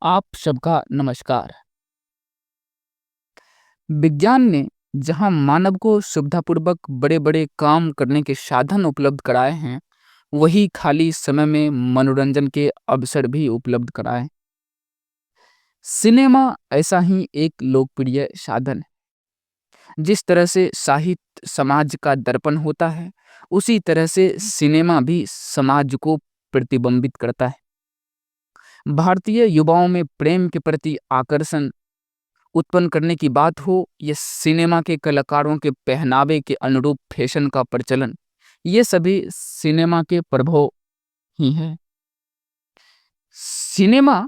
आप सबका नमस्कार। विज्ञान ने जहाँ मानव को सुविधापूर्वक बड़े-बड़े काम करने के साधन उपलब्ध कराए हैं, वही खाली समय में मनोरंजन के अवसर भी उपलब्ध कराए हैं। सिनेमा ऐसा ही एक लोकप्रिय साधन है। जिस तरह से साहित्य समाज का दर्पण होता है, उसी तरह से सिनेमा भी समाज को प्रतिबिंबित करता है। भारतीय युवाओं में प्रेम के प्रति आकर्षण उत्पन्न करने की बात हो या सिनेमा के कलाकारों के पहनावे के अनुरूप फैशन का प्रचलन, ये सभी सिनेमा के प्रभाव ही हैं। सिनेमा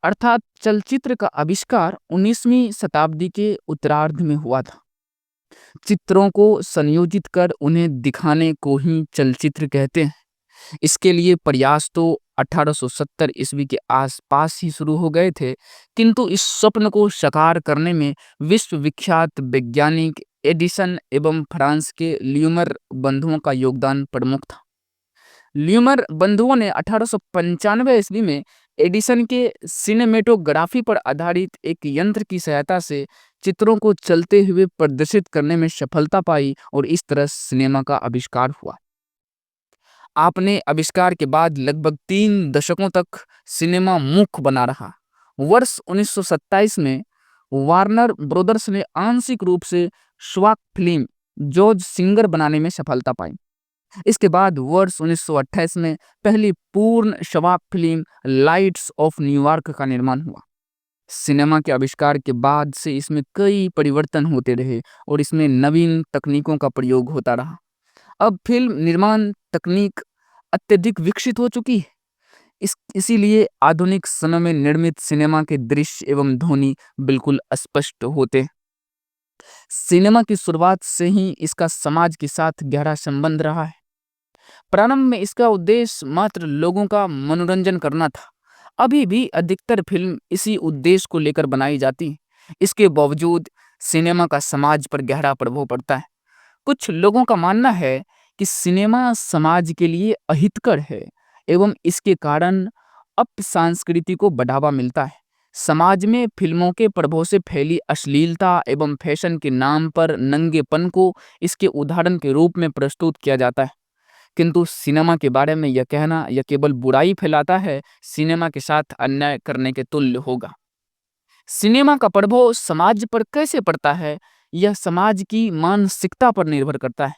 अर्थात चलचित्र का आविष्कार 19वीं शताब्दी के उत्तरार्ध में हुआ था। चित्रों को संयोजित कर उन्हें दिखाने को ही चलचित्र कहते हैं। इसके लिए प्रयास तो 1870 ईस्वी के आसपास ही शुरू हो गए थे, किंतु इस स्वप्न को साकार करने में विश्वविख्यात वैज्ञानिक एडिसन एवं फ्रांस के ल्यूमर बंधुओं का योगदान प्रमुख था। ल्यूमर बंधुओं ने 1895 ईस्वी में एडिसन के सिनेमेटोग्राफी पर आधारित एक यंत्र की सहायता से चित्रों को चलते हुए प्रदर्शित करने में सफलता पाई और इस तरह सिनेमा का आविष्कार हुआ। आपने आविष्कार के बाद लगभग 3 दशकों तक सिनेमा मुख्य बना रहा। वर्ष 1927 में वार्नर ब्रदर्स ने आंशिक रूप से स्वाक फिल्म जॉर्ज सिंगर बनाने में सफलता पाई। इसके बाद वर्ष 1928 में पहली पूर्ण स्वाक फिल्म लाइट्स ऑफ न्यूयॉर्क का निर्माण हुआ। सिनेमा के आविष्कार के बाद से इसमें कई परिवर्तन होते रहे और इसमें नवीन तकनीकों का प्रयोग होता रहा। अब फिल्म निर्माण तकनीक अत्यधिक विकसित हो चुकी है। इसीलिए आधुनिक समय में निर्मित सिनेमा के दृश्य एवं ध्वनि बिल्कुल स्पष्ट होते हैं। सिनेमा की शुरुआत से ही इसका समाज के साथ गहरा संबंध रहा है। प्रारंभ में इसका उद्देश्य मात्र लोगों का मनोरंजन करना था। अभी भी अधिकतर फिल्म इसी उद्देश्य को लेकर बनाई जाती है। इसके बावजूद सिनेमा का समाज पर गहरा प्रभाव पड़ता है। कुछ लोगों का मानना है कि सिनेमा समाज के लिए अहितकर है एवं इसके कारण अपसंस्कृति को बढ़ावा मिलता है। समाज में फिल्मों के प्रभाव से फैली अश्लीलता एवं फैशन के नाम पर नंगेपन को इसके उदाहरण के रूप में प्रस्तुत किया जाता है। किंतु सिनेमा के बारे में यह कहना यह केवल बुराई फैलाता है, सिनेमा के साथ अन्याय करने के तुल्य होगा। सिनेमा का प्रभाव समाज पर कैसे पड़ता है, यह समाज की मानसिकता पर निर्भर करता है।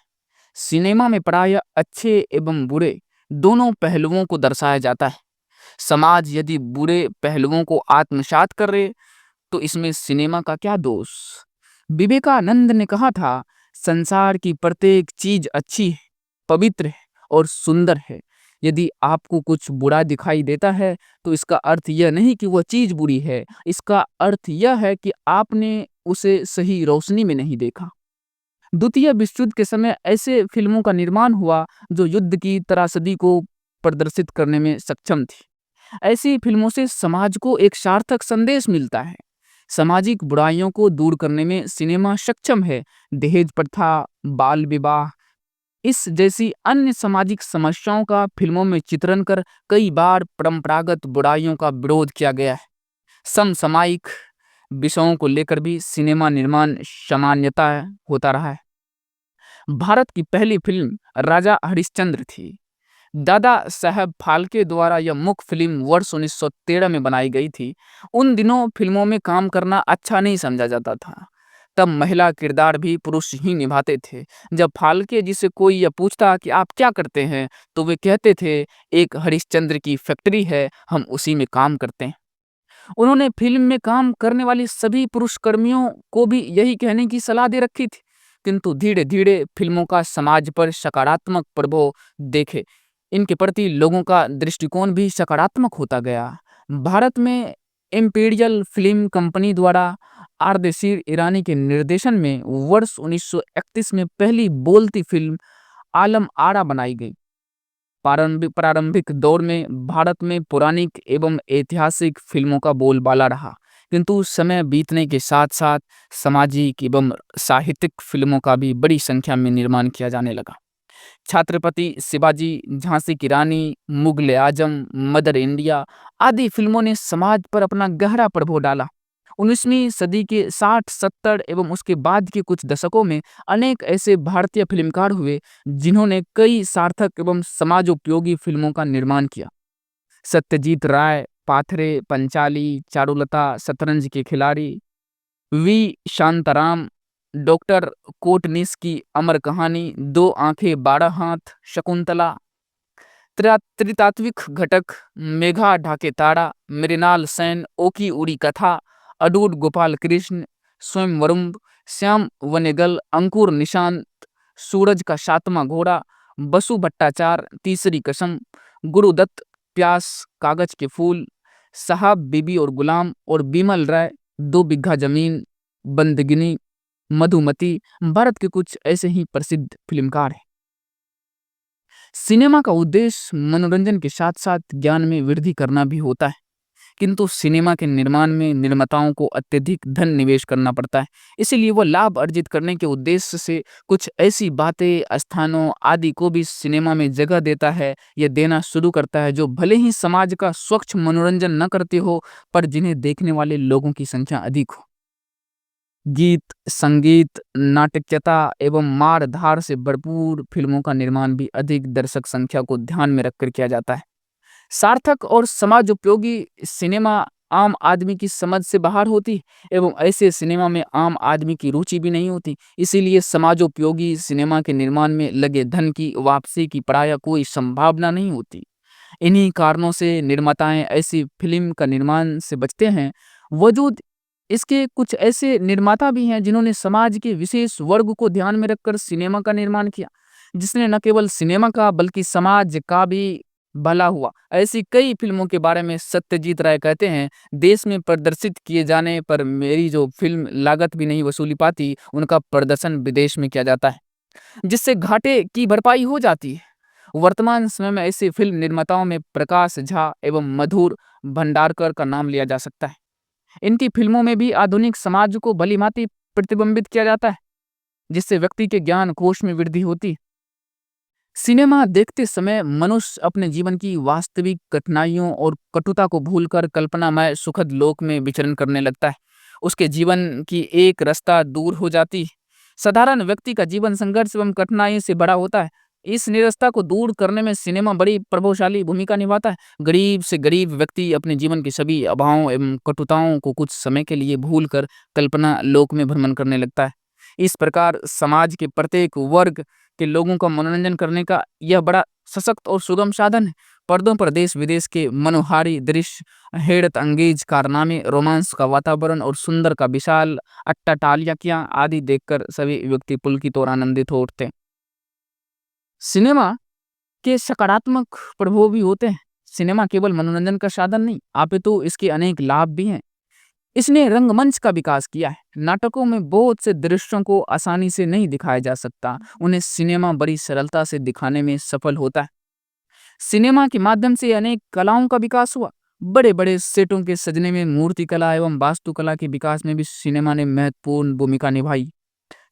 सिनेमा में प्रायः अच्छे एवं बुरे दोनों पहलुओं को दर्शाया जाता है। समाज यदि बुरे पहलुओं को आत्मसात करे तो इसमें सिनेमा का क्या दोष। विवेकानंद ने कहा था, संसार की प्रत्येक चीज अच्छी है, पवित्र है और सुंदर है। यदि आपको कुछ बुरा दिखाई देता है तो इसका अर्थ यह नहीं कि वह चीज बुरी है, इसका अर्थ यह है कि आपने उसे सही रोशनी में नहीं देखा। द्वितीय विश्व युद्ध के समय ऐसे फिल्मों का निर्माण हुआ जो युद्ध की त्रासदी को प्रदर्शित करने में सक्षम थी। ऐसी फिल्मों से समाज को एक सार्थक संदेश मिलता है। सामाजिक बुराइयों को दूर करने में सिनेमा सक्षम है। दहेज प्रथा, बाल विवाह, इस जैसी अन्य सामाजिक समस्याओं का फिल्मों में चित्रण कर कई बार परंपरागत बुराइयों का विरोध किया गया है। समसामयिक विषयों को लेकर भी सिनेमा निर्माण सामान्यता होता रहा है। भारत की पहली फिल्म राजा हरिश्चंद्र थी। दादा साहब फाल्के द्वारा यह मुख्य फिल्म वर्ष 1913 में बनाई गई थी। उन दिनों फिल्मों में काम करना अच्छा नहीं समझा जाता था। तब महिला किरदार भी पुरुष ही निभाते थे। जब फाल्के जी से कोई यह पूछता कि आप क्या करते हैं, तो वे कहते थे, एक हरिश्चंद्र की फैक्ट्री है, हम उसी में काम करते हैं। उन्होंने फिल्म में काम करने वाली सभी पुरुष कर्मियों को भी यही कहने की सलाह दे रखी थी। किंतु धीरे धीरे फिल्मों का समाज पर सकारात्मक प्रभाव देखे इनके प्रति लोगों का दृष्टिकोण भी सकारात्मक होता गया। भारत में इम्पीरियल फिल्म कंपनी द्वारा आर्देशीर ईरानी के निर्देशन में वर्ष 1931 में पहली बोलती फिल्म आलम आरा बनाई गई। प्रारंभिक दौर में भारत में पौराणिक एवं ऐतिहासिक फिल्मों का बोलबाला रहा, किंतु समय बीतने के साथ साथ सामाजिक एवं साहित्यिक फिल्मों का भी बड़ी संख्या में निर्माण किया जाने लगा। छत्रपति शिवाजी, झांसी की रानी, मुगले आजम, मदर इंडिया आदि फिल्मों ने समाज पर अपना गहरा प्रभाव डाला। 19वीं सदी के 60-70 एवं उसके बाद के कुछ दशकों में अनेक ऐसे भारतीय फिल्मकार हुए जिन्होंने कई सार्थक एवं समाजोपयोगी फिल्मों का निर्माण किया। सत्यजीत राय, पाथरे, पंचाली, चारुलता, शतरंज के खिलाड़ी, वी शांताराम, डॉक्टर कोटनिस की अमर कहानी, दो आंखें बारह हाथ, शकुंतला, त्रितात्विक घटक, मेघा ढाके तारा, मृणाल सेन, ओकी उड़ी कथा, अडूर गोपाल कृष्ण, स्वयंवरुम, श्याम वनेगल, अंकुर निशांत, सूरज का सातवां घोड़ा, बसु भट्टाचार, तीसरी कसम, गुरुदत्त, प्यास, कागज के फूल, साहब बीबी और गुलाम और बिमल राय, दो बिघा जमीन, बंदगिनी, मधुमती भारत के कुछ ऐसे ही प्रसिद्ध फिल्मकार हैं। सिनेमा का उद्देश्य मनोरंजन के साथ साथ ज्ञान में वृद्धि करना भी होता है, किंतु सिनेमा के निर्माण में निर्माताओं को अत्यधिक धन निवेश करना पड़ता है। इसीलिए वह लाभ अर्जित करने के उद्देश्य से कुछ ऐसी बातें, स्थानों आदि को भी सिनेमा में जगह देता है या देना शुरू करता है जो भले ही समाज का स्वच्छ मनोरंजन न करते हो, पर जिन्हें देखने वाले लोगों की संख्या अधिक हो। गीत, संगीत, नाटकीयता एवं मार धार से भरपूर फिल्मों का निर्माण भी अधिक दर्शक संख्या को ध्यान में रखकर किया जाता है। सार्थक और समाज उपयोगी सिनेमा आम आदमी की समझ से बाहर होती एवं ऐसे सिनेमा में आम आदमी की रुचि भी नहीं होती। इसीलिए समाजोपयोगी सिनेमा के निर्माण में लगे धन की वापसी की प्रायः कोई संभावना नहीं होती। इन्हीं कारणों से निर्माताएं ऐसी फिल्म का निर्माण से बचते हैं। वजूद इसके कुछ ऐसे निर्माता भी हैं जिन्होंने समाज के विशेष वर्ग को ध्यान में रखकर सिनेमा का निर्माण किया, जिसने न केवल सिनेमा का बल्कि समाज का भी भला हुआ। ऐसी कई फिल्मों के बारे में सत्यजीत राय कहते हैं, देश में प्रदर्शित किए जाने पर मेरी जो फिल्म लागत भी नहीं वसूली पाती, उनका प्रदर्शन विदेश में किया जाता है, जिससे घाटे की भरपाई हो जाती है। वर्तमान समय में ऐसे फिल्म निर्माताओं में प्रकाश झा एवं मधुर भंडारकर का नाम लिया जा सकता है। इनकी फिल्मों में भी आधुनिक समाज को भलीभांति प्रतिबिंबित किया जाता है, जिससे व्यक्ति के ज्ञान कोश में वृद्धि होती है। सिनेमा देखते समय मनुष्य अपने जीवन की वास्तविक कठिनाइयों और कटुता को भूलकर कल्पनामय सुखद लोक में विचरण करने लगता है। उसके जीवन की एक रास्ता दूर हो जाती है। साधारण व्यक्ति का जीवन संघर्ष एवं कठिनाई से बड़ा होता है। इस निरस्ता को दूर करने में सिनेमा बड़ी प्रभावशाली भूमिका निभाता है। गरीब से गरीब व्यक्ति अपने जीवन के सभी अभावों एवं कटुताओं को कुछ समय के लिए भूलकर कल्पना लोक में भ्रमण करने लगता है। इस प्रकार समाज के प्रत्येक वर्ग के लोगों का मनोरंजन करने का यह बड़ा सशक्त और सुगम साधन है। पर्दों पर देश विदेश के मनोहारी दृश्य, हैरत अंगेज कारनामे, रोमांस का वातावरण और सुंदर का विशाल अट्टालियाँ आदि देखकर सभी व्यक्ति पुलकित और आनंदित हो उठते हैं। सिनेमा के सकारात्मक प्रभाव भी होते हैं। सिनेमा केवल मनोरंजन का साधन नहीं, अपितु इसके अनेक लाभ भी हैं। इसने रंगमंच का विकास किया है। नाटकों में बहुत से दृश्यों को आसानी से नहीं दिखाया जा सकता, उन्हें सिनेमा बड़ी सरलता से दिखाने में सफल होता है। सिनेमा के माध्यम से अनेक कलाओं का विकास हुआ। बड़े बड़े सेटों के सजने में मूर्तिकला एवं वास्तुकला के विकास में भी सिनेमा ने महत्वपूर्ण भूमिका निभाई।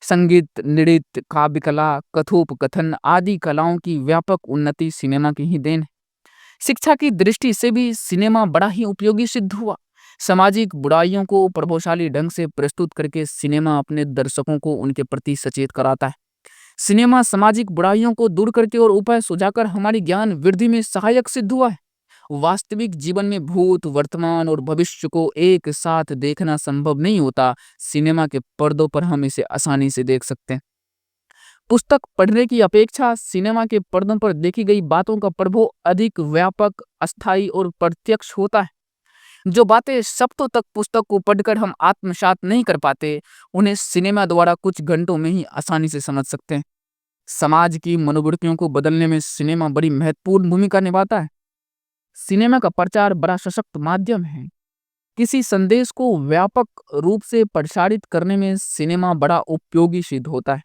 संगीत, नृत्य, काव्य कला, कथोपकथन आदि कलाओं की व्यापक उन्नति सिनेमा की ही देन है। शिक्षा की दृष्टि से भी सिनेमा बड़ा ही उपयोगी सिद्ध हुआ। सामाजिक बुराइयों को प्रभावशाली ढंग से प्रस्तुत करके सिनेमा अपने दर्शकों को उनके प्रति सचेत कराता है। सिनेमा सामाजिक बुराइयों को दूर करके और उपाय सुझाकर हमारी ज्ञान वृद्धि में सहायक सिद्ध हुआ है। वास्तविक जीवन में भूत, वर्तमान और भविष्य को एक साथ देखना संभव नहीं होता। सिनेमा के पर्दों पर हम इसे आसानी से देख सकते हैं। पुस्तक पढ़ने की अपेक्षा सिनेमा के पर्दों पर देखी गई बातों का प्रभाव अधिक व्यापक, अस्थायी और प्रत्यक्ष होता है। जो बातें शब्दों तक पुस्तक को पढ़कर हम आत्मसात नहीं कर पाते, उन्हें सिनेमा द्वारा कुछ घंटों में ही आसानी से समझ सकते हैं। समाज की मनोवृत्तियों को बदलने में सिनेमा बड़ी महत्वपूर्ण भूमिका निभाता है। सिनेमा का प्रचार बड़ा सशक्त माध्यम है। किसी संदेश को व्यापक रूप से प्रसारित करने में सिनेमा बड़ा उपयोगी सिद्ध होता है।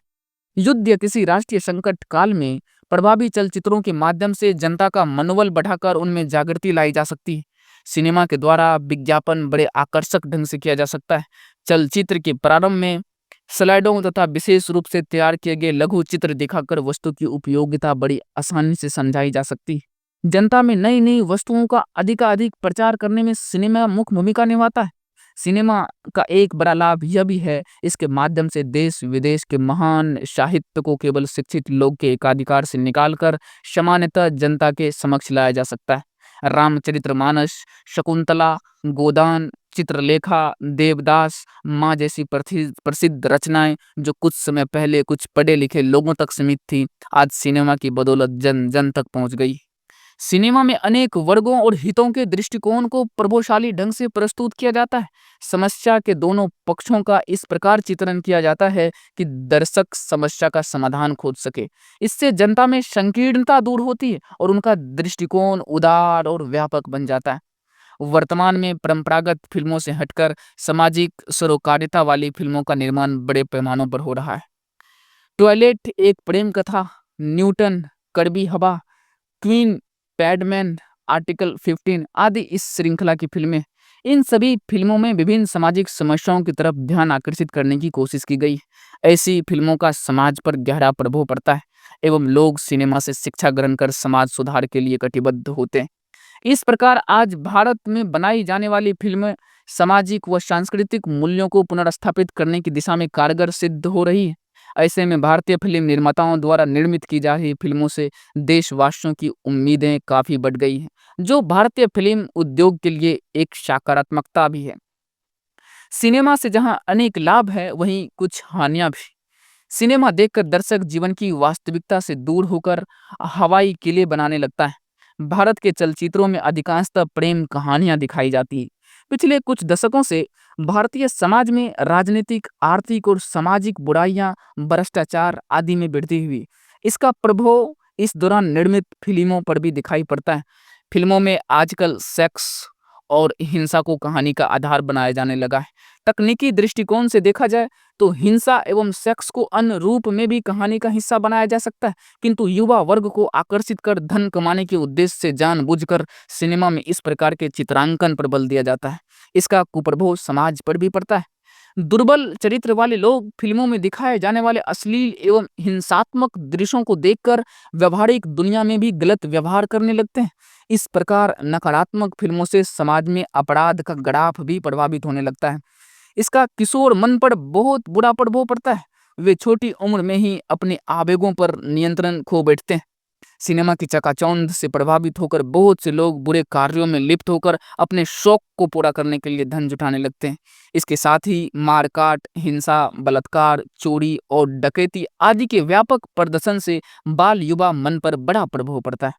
युद्ध या किसी राष्ट्रीय संकट काल में प्रभावी चलचित्रों के माध्यम से जनता का मनोबल बढ़ाकर उनमें जागृति लाई जा सकती है। सिनेमा के द्वारा विज्ञापन बड़े आकर्षक ढंग से किया जा सकता है। चलचित्र के प्रारंभ में स्लाइडों तथा विशेष रूप से तैयार किए गए लघु चित्र दिखाकर वस्तु की उपयोगिता बड़ी आसानी से समझाई जा सकती है। जनता में नई नई वस्तुओं का अधिकाधिक प्रचार करने में सिनेमा मुख्य भूमिका निभाता है। सिनेमा का एक बड़ा लाभ यह भी है, इसके माध्यम से देश विदेश के महान साहित्य को केवल शिक्षित लोग के एकाधिकार से निकालकर सामान्यतः जनता के समक्ष लाया जा सकता है। रामचरितमानस, शकुंतला, गोदान, चित्रलेखा, देवदास, माँ जैसी प्रसिद्ध रचनाएं जो कुछ समय पहले कुछ पढ़े लिखे लोगों तक सीमित थी, आज सिनेमा की बदौलत जन जन तक पहुंच गई। सिनेमा में अनेक वर्गों और हितों के दृष्टिकोण को प्रभावशाली ढंग से प्रस्तुत किया जाता है। समस्या के दोनों पक्षों का इस प्रकार चित्रण किया जाता है कि दर्शक समस्या का समाधान खोज सके। इससे जनता में संकीर्णता दूर होती है और उनका दृष्टिकोण उदार और व्यापक बन जाता है। वर्तमान में परंपरागत फिल्मों से हटकर सामाजिक सरोकारिता वाली फिल्मों का निर्माण बड़े पैमानों पर हो रहा है। टॉयलेट एक प्रेम कथा, न्यूटन, कड़वी हवा, क्वीन, पैडमैन, आर्टिकल 15 आदि इस श्रृंखला की फिल्में, इन सभी फिल्मों में विभिन्न सामाजिक समस्याओं की तरफ ध्यान आकर्षित करने की कोशिश की गई। ऐसी फिल्मों का समाज पर गहरा प्रभाव पड़ता है एवं लोग सिनेमा से शिक्षा ग्रहण कर समाज सुधार के लिए कटिबद्ध होते हैं। इस प्रकार आज भारत में बनाई जाने वाली फिल्में सामाजिक व सांस्कृतिक मूल्यों को पुनर्स्थापित करने की दिशा में कारगर सिद्ध हो रही है। ऐसे में भारतीय फिल्म निर्माताओं द्वारा निर्मित की जा रही फिल्मों से देशवासियों की उम्मीदें काफी बढ़ गई हैं, जो भारतीय फिल्म उद्योग के लिए एक सकारात्मकता भी है। सिनेमा से जहां अनेक लाभ है, वहीं कुछ हानियां भी। सिनेमा देखकर दर्शक जीवन की वास्तविकता से दूर होकर हवाई किले बनाने लगता है। भारत के चलचित्रों में अधिकांशतः प्रेम कहानियां दिखाई जाती हैं। पिछले कुछ दशकों से भारतीय समाज में राजनीतिक, आर्थिक और सामाजिक बुराइयां, भ्रष्टाचार आदि में वृद्धि हुई। इसका प्रभाव इस दौरान निर्मित फिल्मों पर भी दिखाई पड़ता है। फिल्मों में आजकल सेक्स और हिंसा को कहानी का आधार बनाया जाने लगा है। तकनीकी दृष्टिकोण से देखा जाए तो हिंसा एवं सेक्स को अन्य रूप में भी कहानी का हिस्सा बनाया जा सकता है, किंतु युवा वर्ग को आकर्षित कर धन कमाने के उद्देश्य से जानबूझकर सिनेमा में इस प्रकार के चित्रांकन पर बल दिया जाता है। इसका कुप्रभाव समाज पर भी पड़ता है। दुर्बल चरित्र वाले लोग फिल्मों में दिखाए जाने वाले अश्लील एवं हिंसात्मक दृश्यों को देखकर व्यवहारिक दुनिया में भी गलत व्यवहार करने लगते हैं। इस प्रकार नकारात्मक फिल्मों से समाज में अपराध का ग्राफ भी प्रभावित होने लगता है। इसका किशोर मन पर बहुत बुरा प्रभाव पड़ता है। वे छोटी उम्र में ही अपने आवेगों पर नियंत्रण खो बैठते हैं। सिनेमा की चकाचौंध से प्रभावित होकर बहुत से लोग बुरे कार्यों में लिप्त होकर अपने शौक को पूरा करने के लिए धन जुटाने लगते हैं। इसके साथ ही मारकाट, हिंसा, बलात्कार, चोरी और डकैती आदि के व्यापक प्रदर्शन से बाल युवा मन पर बड़ा प्रभाव पड़ता है।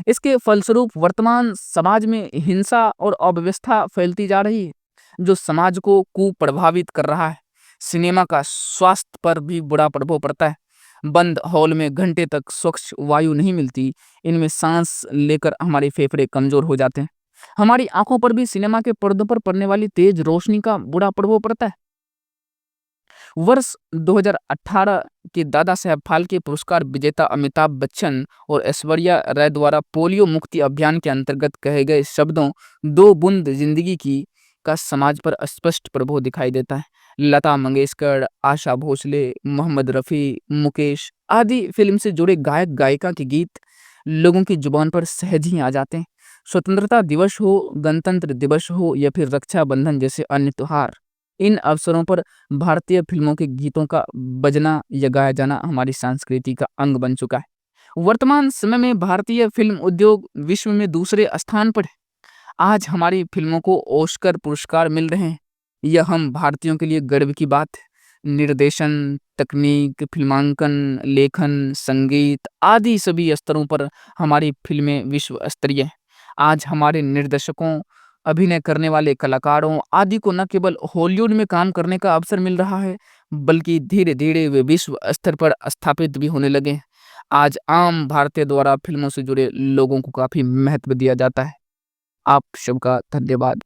इसके फलस्वरूप वर्तमान समाज में हिंसा और अव्यवस्था फैलती जा रही है, जो समाज को कुप्रभावित कर रहा है। सिनेमा का स्वास्थ्य पर भी बुरा प्रभाव पड़ता है। बंद हॉल में घंटे तक स्वच्छ वायु नहीं मिलती। इनमें सांस लेकर हमारे फेफड़े कमजोर हो जाते हैं। हमारी आंखों पर भी सिनेमा के पर्दों पर पड़ने वाली तेज रोशनी का बुरा प्रभाव पड़ता है। वर्ष 2018 के दादा साहब फाल्के पुरस्कार विजेता अमिताभ बच्चन और ऐश्वर्या राय द्वारा पोलियो मुक्ति अभियान के अंतर्गत कहे गए शब्दों "दो बूंद जिंदगी की" का समाज पर स्पष्ट प्रभाव दिखाई देता है। लता मंगेशकर, आशा भोसले, मोहम्मद रफ़ी, मुकेश आदि फिल्म से जुड़े गायक गायिका के गीत लोगों की जुबान पर सहज ही आ जाते हैं। स्वतंत्रता दिवस हो, गणतंत्र दिवस हो या फिर रक्षाबंधन जैसे अन्य त्योहार, इन अवसरों पर भारतीय फिल्मों के गीतों का बजना या गाया जाना हमारी संस्कृति का अंग बन चुका है। वर्तमान समय में भारतीय फिल्म उद्योग विश्व में दूसरे स्थान पर है। आज हमारी फिल्मों को ऑस्कर पुरस्कार मिल रहे हैं। यह हम भारतीयों के लिए गर्व की बात है। निर्देशन, तकनीक, फिल्मांकन, लेखन, संगीत आदि सभी स्तरों पर हमारी फिल्में विश्व स्तरीय हैं। आज हमारे निर्देशकों, अभिनय करने वाले कलाकारों आदि को न केवल हॉलीवुड में काम करने का अवसर मिल रहा है, बल्कि धीरे धीरे वे विश्व स्तर पर स्थापित भी होने लगे हैं। आज आम भारतीय द्वारा फिल्मों से जुड़े लोगों को काफी महत्व दिया जाता है। आप सबका धन्यवाद।